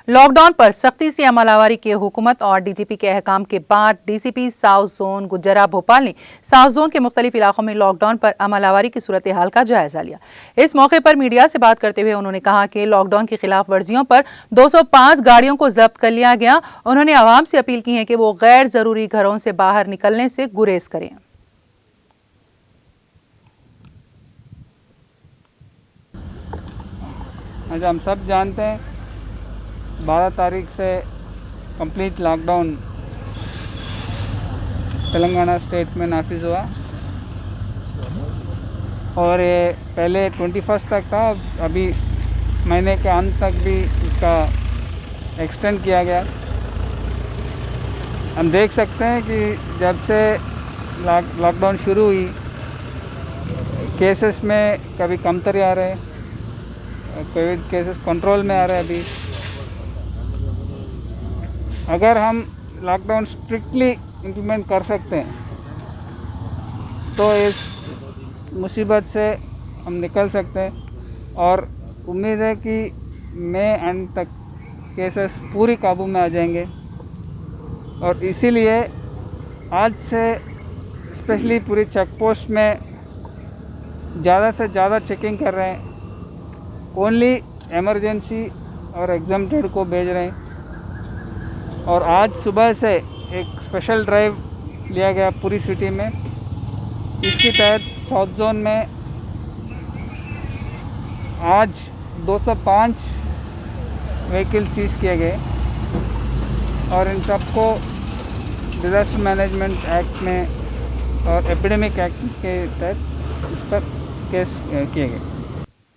Lockdown पर सख्ती से अमलावरी की हुकूमत और डीजीपी के अहकाम के बाद डीसीपी साउथ जोन गुज्जरा भोपाल ने साउथ जोन के मुख्तलिफ इलाकों में लॉकडाउन पर अमलावरी की सूरत हाल का जायजा लिया। इस मौके पर मीडिया से बात करते हुए उन्होंने कहा कि लॉकडाउन की खिलाफ वर्जियों पर 205 गाड़ियों को जब्त कर लिया गया। उन्होंने आवाम से अपील की है कि वो गैर जरूरी घरों से बाहर निकलने से गुरेज करें। आज हम सब जानते हैं 12 तारीख से कंप्लीट लॉकडाउन तेलंगाना स्टेट में नाफिज हुआ और ये पहले 21 तक था। अभी महीने के अंत तक भी इसका एक्सटेंड किया गया। हम देख सकते हैं कि जब से लॉकडाउन शुरू हुई केसेस में कभी कमतरी आ रहे हैं, कोविड केसेस कंट्रोल में आ रहे हैं। अभी अगर हम लॉकडाउन स्ट्रिक्टली इम्प्लीमेंट कर सकते हैं तो इस मुसीबत से हम निकल सकते हैं और उम्मीद है कि मई एंड तक केसेस पूरी काबू में आ जाएंगे। और इसीलिए आज से स्पेशली पूरी चेक पोस्ट में ज़्यादा से ज़्यादा चेकिंग कर रहे हैं। ओनली इमरजेंसी और एग्जम्प्टेड को भेज रहे हैं। और आज सुबह से एक स्पेशल ड्राइव लिया गया पूरी सिटी में। इसके तहत साउथ जोन में आज 205 व्हीकल सीज किए गए और इन सबको डिजास्टर मैनेजमेंट एक्ट में और एपिडेमिक एक्ट के तहत इस पर केस किए गए।